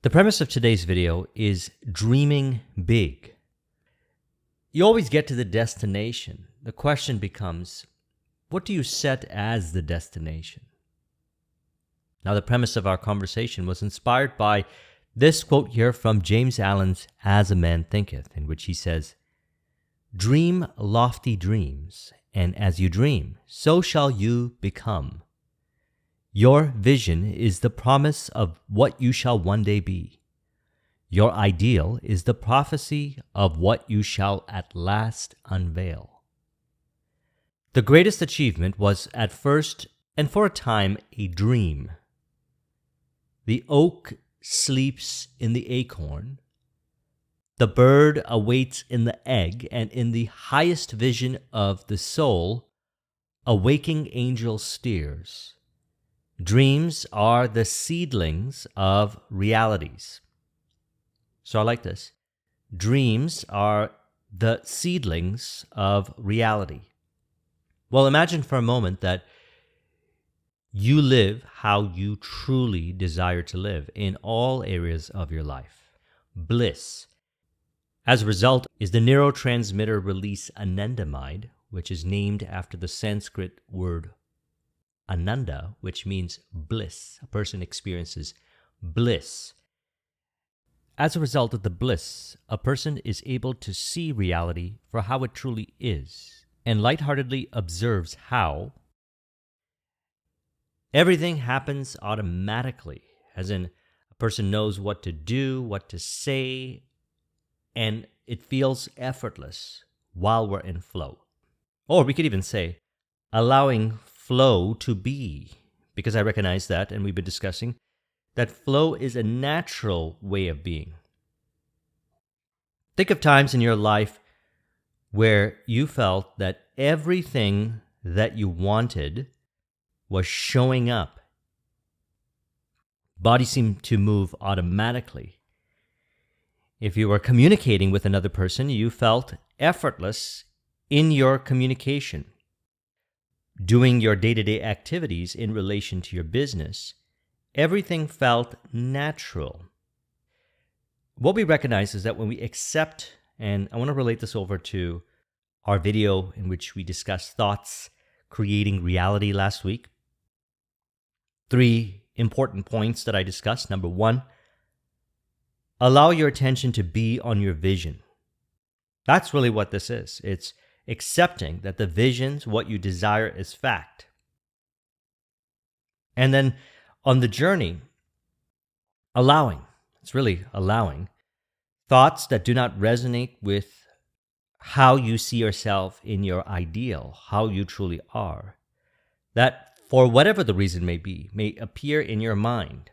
The premise of today's video is dreaming big. You always get to the destination. The question becomes, what do you set as the destination? Now, the premise of our conversation was inspired by this quote here from James Allen's As a Man Thinketh, in which he says, "Dream lofty dreams, and as you dream, so shall you become. Your vision is the promise of what you shall one day be. Your ideal is the prophecy of what you shall at last unveil." The greatest achievement was at first and for a time a dream. The oak sleeps in the acorn. The bird awaits in the egg, and in the highest vision of the soul, a waking angel steers. Dreams are the seedlings of realities. So I like this. Dreams are the seedlings of reality. Well, imagine for a moment that you live how you truly desire to live in all areas of your life. Bliss. As a result, is the neurotransmitter release anandamide, which is named after the Sanskrit word ananda, which means bliss. A person experiences bliss. As a result of the bliss, a person is able to see reality for how it truly is, and lightheartedly observes how everything happens automatically, as in a person knows what to do, what to say, and it feels effortless while we're in flow. Or we could even say, allowing flow to be, because I recognize that, and we've been discussing, that flow is a natural way of being. Think of times in your life where you felt that everything that you wanted was showing up. Body seemed to move automatically. If you were communicating with another person, you felt effortless in your communication. Doing your day-to-day activities in relation to your business, everything felt natural. What we recognize is that when we accept, and I want to relate this over to our video in which we discussed thoughts creating reality last week. 3 important points that I discussed. Number 1, allow your attention to be on your vision. That's really what this is. It's accepting that the visions, what you desire, is fact. And then on the journey, allowing, it's really allowing, thoughts that do not resonate with how you see yourself in your ideal, how you truly are, that for whatever the reason may be, may appear in your mind,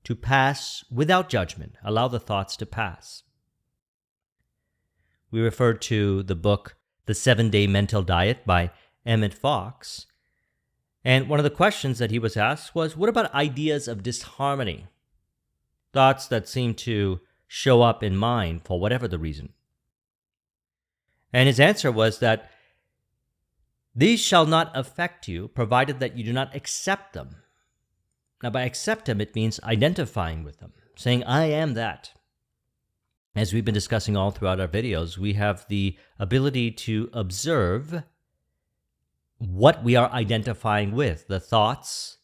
to pass without judgment. Allow the thoughts to pass. We referred to the book, The 7-Day Mental Diet by Emmett Fox. And one of the questions that he was asked was, what about ideas of disharmony? Thoughts that seem to show up in mind for whatever the reason. And his answer was that these shall not affect you, provided that you do not accept them. Now, by accept them, it means identifying with them, saying, I am that. As we've been discussing all throughout our videos, we have the ability to observe what we are identifying with, the thoughts.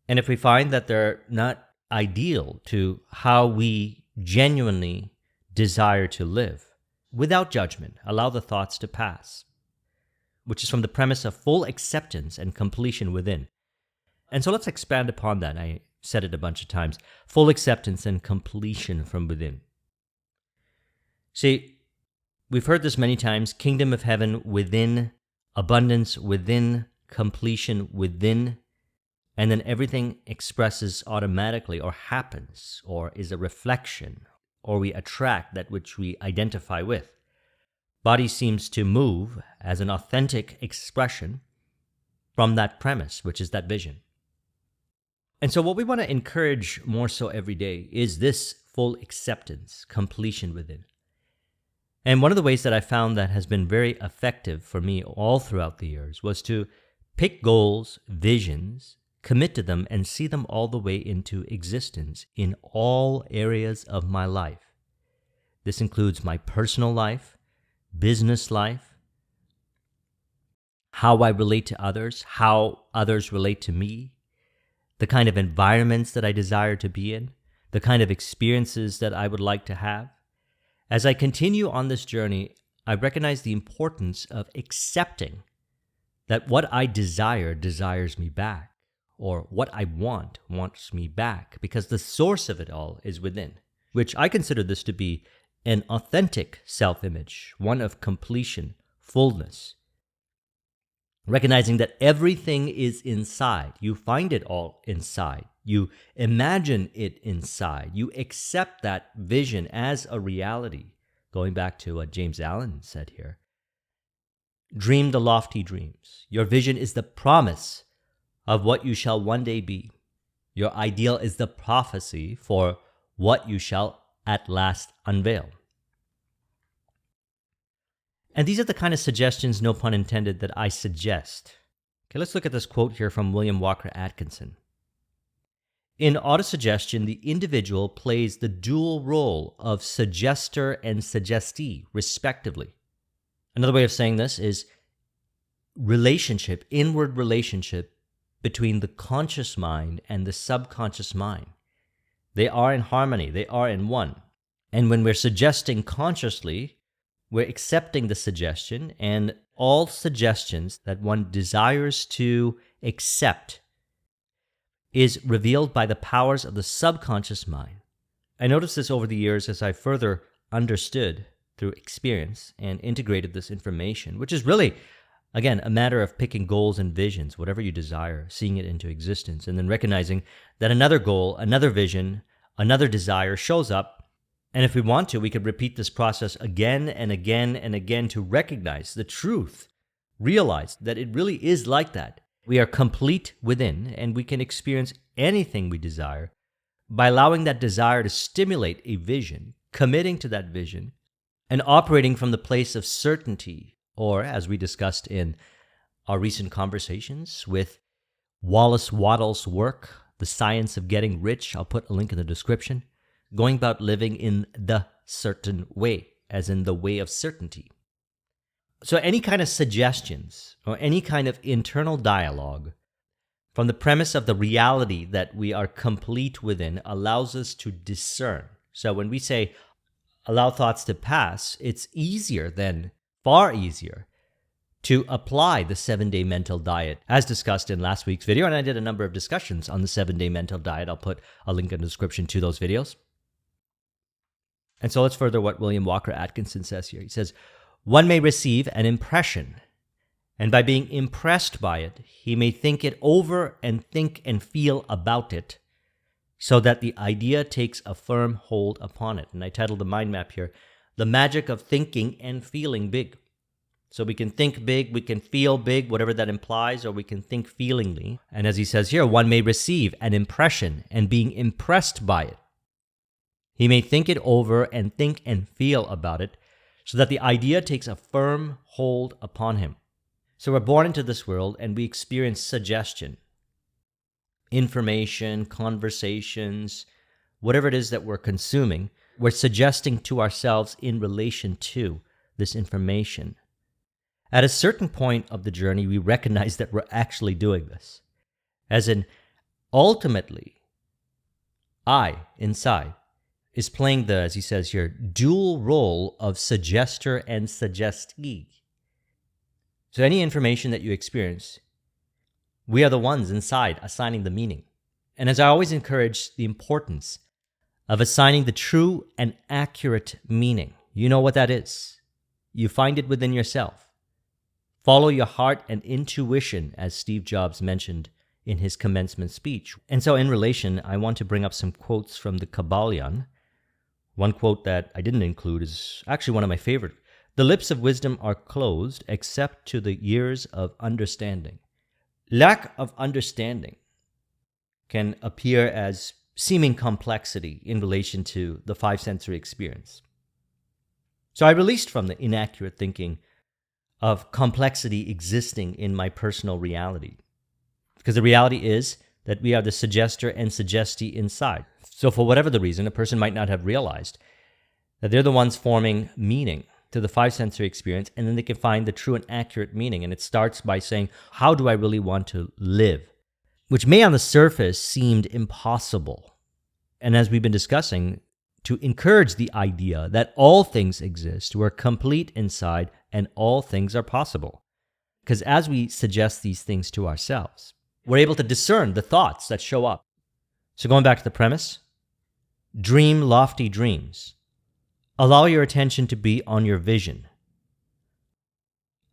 And if we find that they're not ideal to how we genuinely desire to live, without judgment, allow the thoughts to pass, which is from the premise of full acceptance and completion within. And so let's expand upon that. I said it a bunch of times. Full acceptance and completion from within. See, we've heard this many times, kingdom of heaven within, abundance within, completion within, and then everything expresses automatically or happens or is a reflection, or we attract that which we identify with. Body seems to move as an authentic expression from that premise, which is that vision. And so what we want to encourage more so every day is this full acceptance, completion within. And one of the ways that I found that has been very effective for me all throughout the years was to pick goals, visions commit to them, and see them all the way into existence in all areas of my life. This includes my personal life, business life, how I relate to others, how others relate to me, the kind of environments that I desire to be in, the kind of experiences that I would like to have. As I continue on this journey, I recognize the importance of accepting that what I desire desires me back, or what I want wants me back, because the source of it all is within, which I consider this to be an authentic self-image, one of completion, fullness. Recognizing that everything is inside. You find it all inside. You imagine it inside. You accept that vision as a reality. Going back to what James Allen said here. Dream the lofty dreams. Your vision is the promise of what you shall one day be. Your ideal is the prophecy for what you shall at last unveil. And these are the kind of suggestions, no pun intended, that I suggest. Okay, let's look at this quote here from William Walker Atkinson. In autosuggestion, the individual plays the dual role of suggester and suggestee, respectively. Another way of saying this is relationship, inward relationship between the conscious mind and the subconscious mind. They are in harmony, they are in one. And when we're suggesting consciously, we're accepting the suggestion, and all suggestions that one desires to accept is revealed by the powers of the subconscious mind. I noticed this over the years as I further understood through experience and integrated this information, which is really, again, a matter of picking goals and visions, whatever you desire, seeing it into existence, and then recognizing that another goal, another vision, another desire shows up. And if we want to, we could repeat this process again and again and again to recognize the truth, realize that it really is like that. We are complete within, and we can experience anything we desire by allowing that desire to stimulate a vision, committing to that vision, and operating from the place of certainty, or as we discussed in our recent conversations with Wallace Wattles' work, The Science of Getting Rich. I'll put a link in the description. Going about living in the certain way, as in the way of certainty. So any kind of suggestions or any kind of internal dialogue from the premise of the reality that we are complete within allows us to discern. So when we say allow thoughts to pass, it's easier then, far easier, to apply the 7-day mental diet as discussed in last week's video. And I did a number of discussions on the 7-day mental diet. I'll put a link in the description to those videos. And so let's further what William Walker Atkinson says here. He says, one may receive an impression, and by being impressed by it, he may think it over and think and feel about it, so that the idea takes a firm hold upon it. And I titled the mind map here, The Magic of Thinking and Feeling Big. So we can think big, we can feel big, whatever that implies, or we can think feelingly. And as he says here, one may receive an impression, and being impressed by it, he may think it over and think and feel about it, so that the idea takes a firm hold upon him. So we're born into this world and we experience suggestion, information, conversations, whatever it is that we're consuming, we're suggesting to ourselves in relation to this information. At a certain point of the journey, we recognize that we're actually doing this. As in, ultimately, I, inside, is playing the, as he says here, dual role of suggester and suggestee. So any information that you experience, we are the ones inside assigning the meaning. And as I always encourage, the importance of assigning the true and accurate meaning. You know what that is. You find it within yourself. Follow your heart and intuition, as Steve Jobs mentioned in his commencement speech. And so in relation, I want to bring up some quotes from the Kabbalion. One quote that I didn't include is actually one of my favorite. The lips of wisdom are closed except to the ears of understanding. Lack of understanding can appear as seeming complexity in relation to the five sensory experience. So I released from the inaccurate thinking of complexity existing in my personal reality. Because the reality is, that we are the suggester and suggestee inside. So for whatever the reason, a person might not have realized that they're the ones forming meaning to the five sensory experience, and then they can find the true and accurate meaning. And it starts by saying, how do I really want to live? Which may on the surface seem impossible. And as we've been discussing, to encourage the idea that all things exist, we're complete inside, and all things are possible. Because as we suggest these things to ourselves, we're able to discern the thoughts that show up. So going back to the premise, dream lofty dreams. Allow your attention to be on your vision.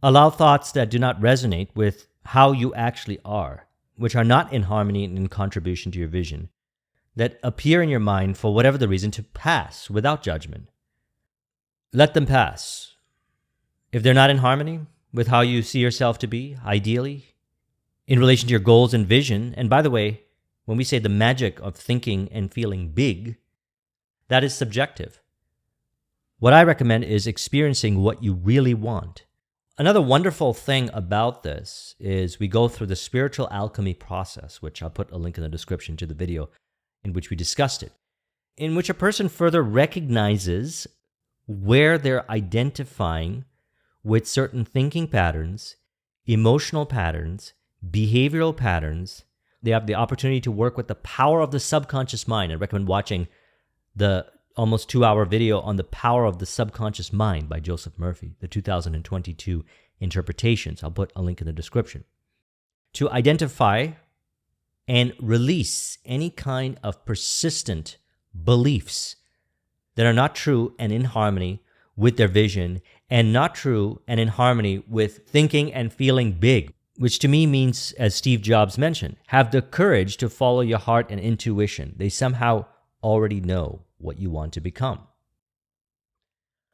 Allow thoughts that do not resonate with how you actually are, which are not in harmony and in contribution to your vision, that appear in your mind for whatever the reason to pass without judgment. Let them pass. If they're not in harmony with how you see yourself to be, ideally, in relation to your goals and vision, and by the way, when we say the magic of thinking and feeling big, that is subjective. What I recommend is experiencing what you really want. Another wonderful thing about this is we go through the spiritual alchemy process, which I'll put a link in the description to the video in which we discussed it, in which a person further recognizes where they're identifying with certain thinking patterns, emotional patterns, behavioral patterns. They have the opportunity to work with the power of the subconscious mind. I recommend watching the almost 2-hour video on the power of the subconscious mind by Joseph Murphy, the 2022 interpretations. I'll put a link in the description. To identify and release any kind of persistent beliefs that are not true and in harmony with their vision, and not true and in harmony with thinking and feeling big, which to me means, as Steve Jobs mentioned, have the courage to follow your heart and intuition. They somehow already know what you want to become.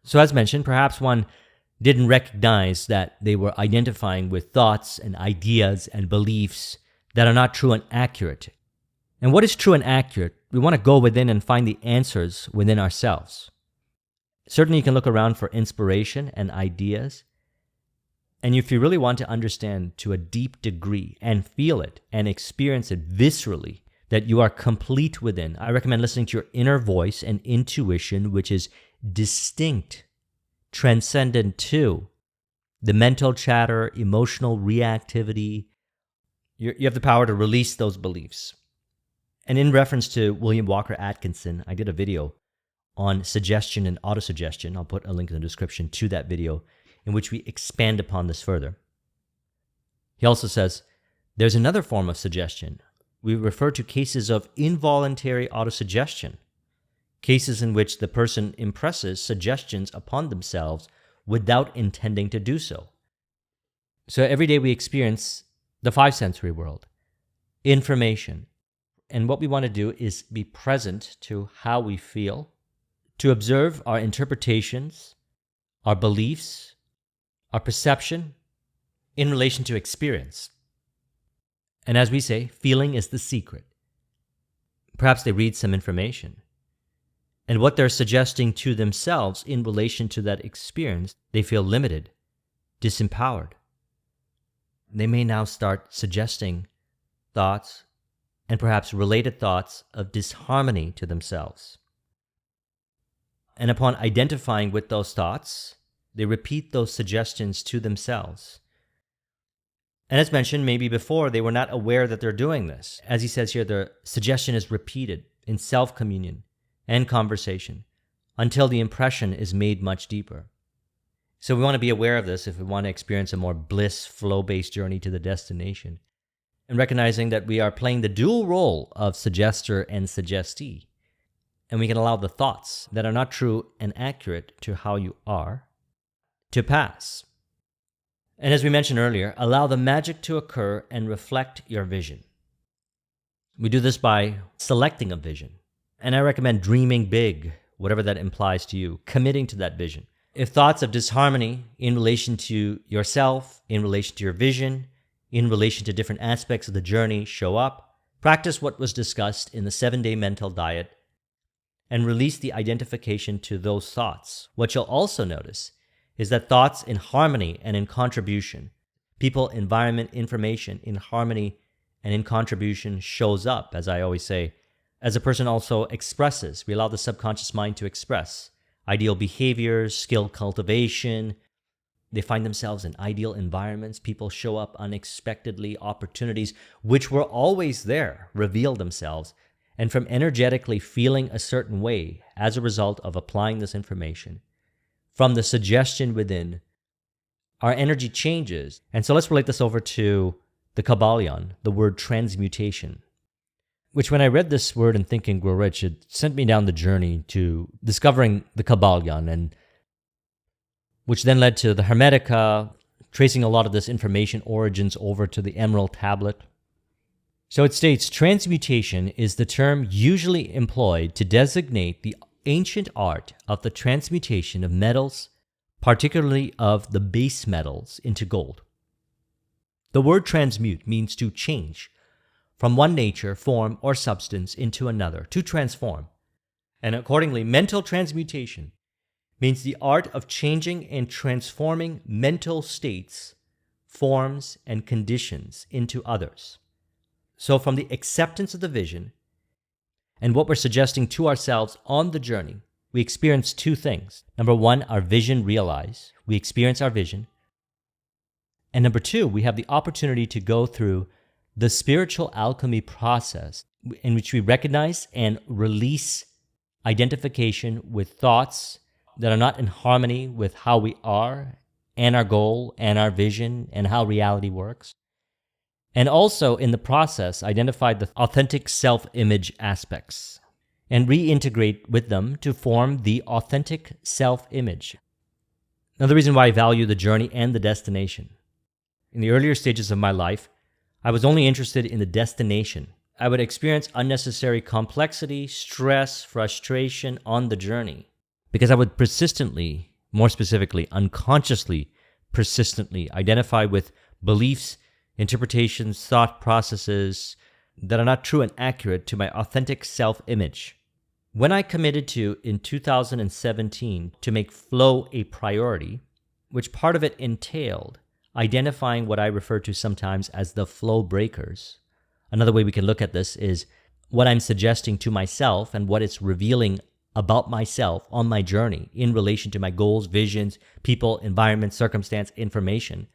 So as mentioned, perhaps one didn't recognize that they were identifying with thoughts and ideas and beliefs that are not true and accurate. And what is true and accurate? We want to go within and find the answers within ourselves. Certainly you can look around for inspiration and ideas. And if you really want to understand to a deep degree and feel it and experience it viscerally, that you are complete within, I recommend listening to your inner voice and intuition, which is distinct, transcendent to the mental chatter, emotional reactivity. You have the power to release those beliefs. And in reference to William Walker Atkinson, I did a video on suggestion and autosuggestion. I'll put a link in the description to that video in which we expand upon this further. He also says, there's another form of suggestion. We refer to cases of involuntary autosuggestion, cases in which the person impresses suggestions upon themselves without intending to do so. So every day we experience the five sensory world, information, and what we want to do is be present to how we feel, to observe our interpretations, our beliefs, our perception in relation to experience. And as we say, feeling is the secret. Perhaps they read some information, and what they're suggesting to themselves in relation to that experience, they feel limited, disempowered. They may now start suggesting thoughts and perhaps related thoughts of disharmony to themselves. And upon identifying with those thoughts, they repeat those suggestions to themselves. And as mentioned, maybe before, they were not aware that they're doing this. As he says here, the suggestion is repeated in self-communion and conversation until the impression is made much deeper. So we want to be aware of this if we want to experience a more bliss, flow-based journey to the destination. And recognizing that we are playing the dual role of suggester and suggestee. And we can allow the thoughts that are not true and accurate to how you are to pass. And as we mentioned earlier, allow the magic to occur and reflect your vision. We do this by selecting a vision. And I recommend dreaming big, whatever that implies to you, committing to that vision. If thoughts of disharmony in relation to yourself, in relation to your vision, in relation to different aspects of the journey show up, practice what was discussed in the 7-day mental diet and release the identification to those thoughts. What you'll also notice is that thoughts in harmony and in contribution, people, environment, information in harmony and in contribution shows up, as I always say, as a person also expresses. We allow the subconscious mind to express ideal behaviors, skill cultivation. They find themselves in ideal environments. People show up unexpectedly. Opportunities, which were always there, reveal themselves. And from energetically feeling a certain way as a result of applying this information, from the suggestion within, our energy changes. And so let's relate this over to the Kabbalion, the word transmutation, which when I read this word in Think and Grow Rich, it sent me down the journey to discovering the Kabbalion, and which then led to the Hermetica, tracing a lot of this information origins over to the Emerald Tablet. So it states, transmutation is the term usually employed to designate the ancient art of the transmutation of metals, particularly of the base metals, into gold. The word transmute means to change from one nature, form, or substance into another, to transform. And accordingly, mental transmutation means the art of changing and transforming mental states, forms, and conditions into others. So from the acceptance of the vision and what we're suggesting to ourselves on the journey, we experience two things. Number one, our vision realized. We experience our vision. And number two, we have the opportunity to go through the spiritual alchemy process in which we recognize and release identification with thoughts that are not in harmony with how we are and our goal and our vision and how reality works. And also in the process, identify the authentic self-image aspects and reintegrate with them to form the authentic self-image. Now, the reason why I value the journey and the destination. In the earlier stages of my life, I was only interested in the destination. I would experience unnecessary complexity, stress, frustration on the journey because I would persistently, more specifically, unconsciously, persistently identify with beliefs, interpretations, thought processes that are not true and accurate to my authentic self-image. When I committed to, in 2017, to make flow a priority, which part of it entailed identifying what I refer to sometimes as the flow breakers. Another way we can look at this is what I'm suggesting to myself and what it's revealing about myself on my journey in relation to my goals, visions, people, environment, circumstance, information.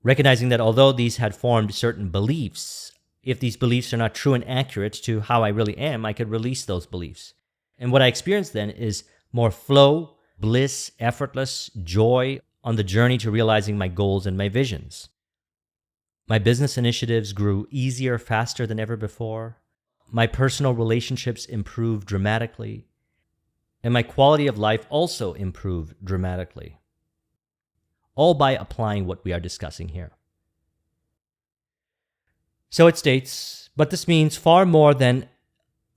Recognizing that although these had formed certain beliefs, if these beliefs are not true and accurate to how I really am, I could release those beliefs. And what I experienced then is more flow, bliss, effortless, joy on the journey to realizing my goals and my visions. My business initiatives grew easier, faster than ever before. My personal relationships improved dramatically. And my quality of life also improved dramatically. All by applying what we are discussing here. So it states, but this means far more than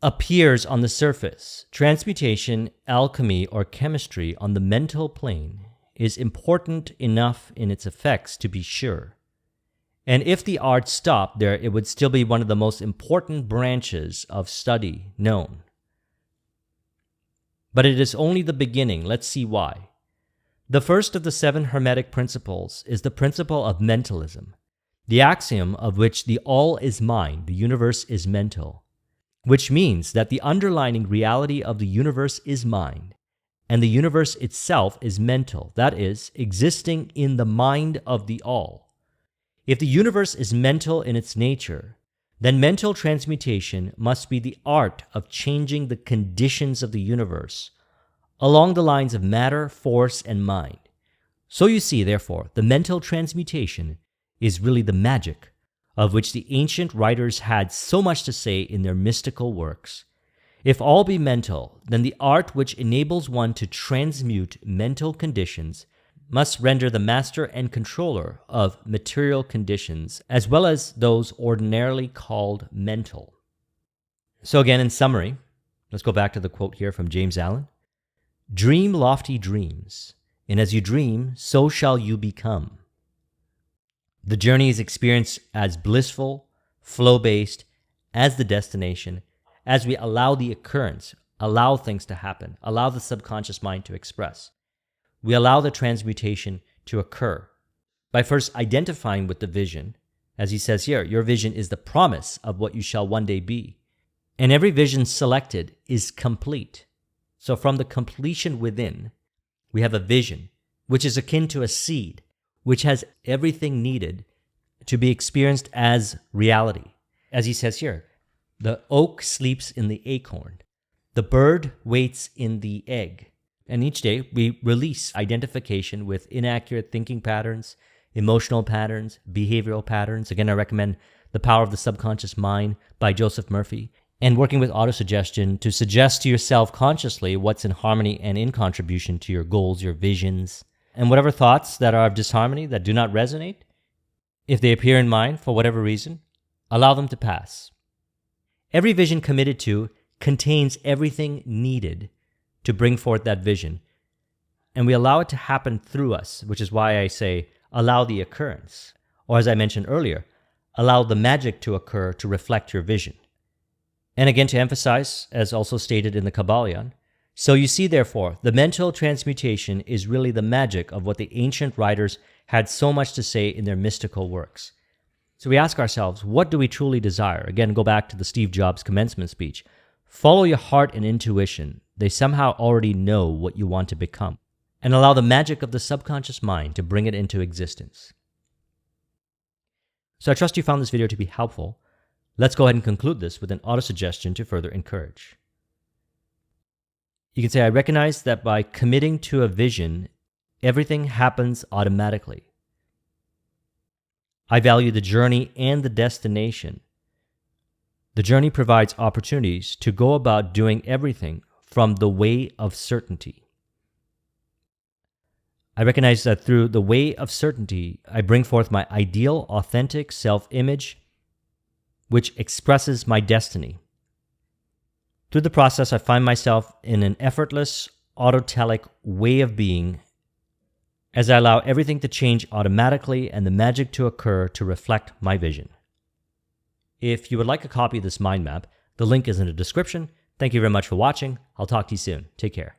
appears on the surface. Transmutation, alchemy, or chemistry on the mental plane is important enough in its effects to be sure. And if the art stopped there, it would still be one of the most important branches of study known. But it is only the beginning. Let's see why. The first of the 7 Hermetic principles is the principle of mentalism, the axiom of which the all is mind, the universe is mental, which means that the underlying reality of the universe is mind, and the universe itself is mental, that is, existing in the mind of the all. If the universe is mental in its nature, then mental transmutation must be the art of changing the conditions of the universe along the lines of matter, force, and mind. So you see, therefore, the mental transmutation is really the magic of which the ancient writers had so much to say in their mystical works. If all be mental, then the art which enables one to transmute mental conditions must render the master and controller of material conditions, as well as those ordinarily called mental. So again, in summary, let's go back to the quote here from James Allen. Dream lofty dreams, and as you dream, so shall you become. The journey is experienced as blissful, flow-based, as the destination, as we allow the occurrence, allow things to happen, allow the subconscious mind to express. We allow the transmutation to occur by first identifying with the vision As he says here, your vision is the promise of what you shall one day be. And every vision selected is complete. So from the completion within, we have a vision, which is akin to a seed, which has everything needed to be experienced as reality. As he says here, the oak sleeps in the acorn. The bird waits in the egg. And each day we release identification with inaccurate thinking patterns, emotional patterns, behavioral patterns. Again, I recommend The Power of the Subconscious Mind by Joseph Murphy, and working with autosuggestion to suggest to yourself consciously what's in harmony and in contribution to your goals, your visions, and whatever thoughts that are of disharmony, that do not resonate, if they appear in mind for whatever reason, allow them to pass. Every vision committed to contains everything needed to bring forth that vision, and we allow it to happen through us, which is why I say allow the occurrence, or as I mentioned earlier, allow the magic to occur to reflect your vision. And again, to emphasize, as also stated in the Kabbalion, so you see, therefore, the mental transmutation is really the magic of what the ancient writers had so much to say in their mystical works. So we ask ourselves, what do we truly desire? Again, go back to the Steve Jobs commencement speech. Follow your heart and intuition. They somehow already know what you want to become. And allow the magic of the subconscious mind to bring it into existence. So I trust you found this video to be helpful. Let's go ahead and conclude this with an autosuggestion to further encourage. You can say, I recognize that by committing to a vision, everything happens automatically. I value the journey and the destination. The journey provides opportunities to go about doing everything from the way of certainty. I recognize that through the way of certainty, I bring forth my ideal, authentic self-image, which expresses my destiny. Through the process, I find myself in an effortless, autotelic way of being as I allow everything to change automatically and the magic to occur to reflect my vision. If you would like a copy of this mind map, the link is in the description. Thank you very much for watching. I'll talk to you soon. Take care.